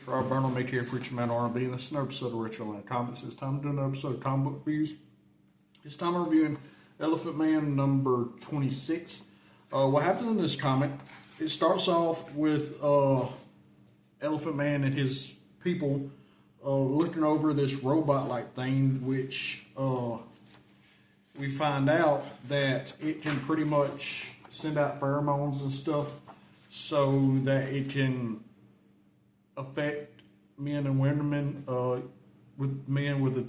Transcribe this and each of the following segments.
Rob Burnham, ATF Preacher Man R&B, and this is an episode of Rich Atlanta Comics. It's time to do an episode of comic book reviews. This time I'm reviewing Elephant Man number 26. What happens in this comic, it starts off with Elephant Man and his people looking over this robot-like thing, which we find out that it can pretty much send out pheromones and stuff so that it can affect men and women, with men with the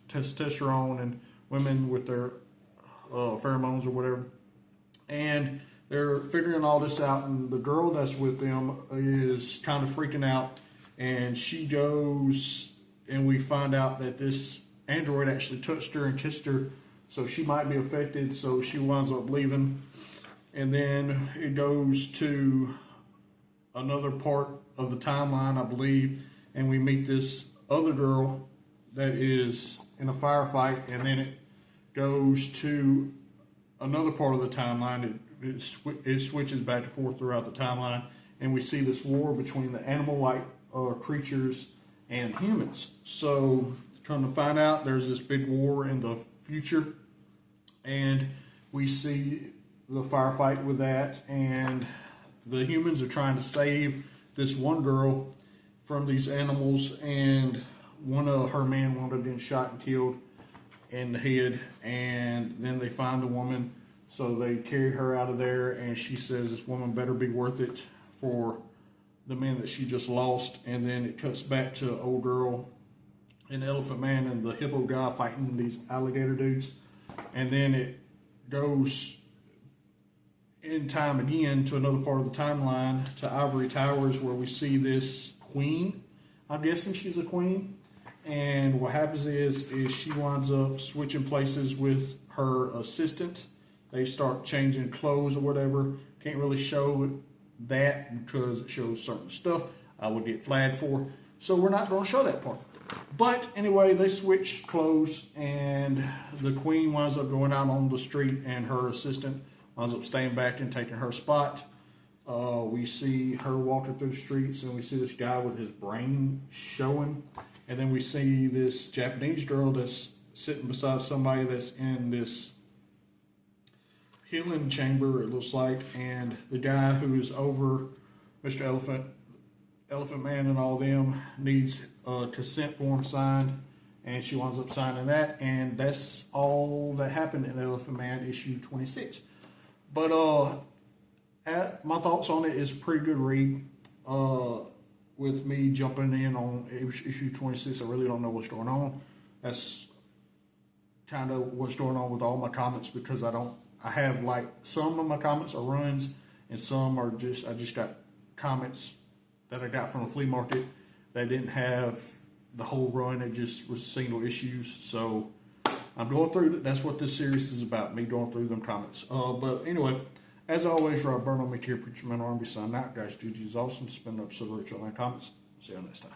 testosterone and women with their pheromones or whatever. And they're figuring all this out, and the girl that's with them is kind of freaking out, and she goes, and we find out that this android actually touched her and kissed her, so she might be affected, so she winds up leaving. And then it goes to another part of the timeline, I believe, and we meet this other girl that is in a firefight, and then it goes to another part of the timeline. It switches back and forth throughout the timeline, and we see this war between the animal-like creatures and humans. So, come to find out, there's this big war in the future, and we see the firefight with that, and the humans are trying to save this one girl from these animals, and one of her men wound up getting shot and killed in the head, and then they find the woman, so they carry her out of there, and she says this woman better be worth it for the men that she just lost. And then it cuts back to old girl and Elephant Man and the hippo guy fighting these alligator dudes, and then it goes in time again to another part of the timeline, to Ivory Towers, where we see this queen. I'm guessing she's a queen. And what happens is she winds up switching places with her assistant. They start changing clothes or whatever. Can't really show that because it shows certain stuff I would get flagged for. So we're not going to show that part. But anyway, they switch clothes, and the queen winds up going out on the street, and her assistant winds up staying back and taking her spot. We see her walking through the streets, and we see this guy with his brain showing. And then we see this Japanese girl that's sitting beside somebody that's in this healing chamber, it looks like. And the guy who is over Mr. Elephant Man and all them needs a consent form signed, and she winds up signing that. And that's all that happened in Elephant Man issue 26. But my thoughts on it is a pretty good read. With me jumping in on issue 26, I really don't know what's going on. That's kind of what's going on with all my comments, because I have like some of my comments are runs, and some are I just got comments that I got from the flea market that didn't have the whole run. It just was single issues. So I'm going through, that's what this series is about, me going through them comments. But anyway, as always, Rob Burnham, ATF Preacher Man R&B, signing out. Guys, GG is awesome. Spend up so Rich Atlanta Comics. See you next time.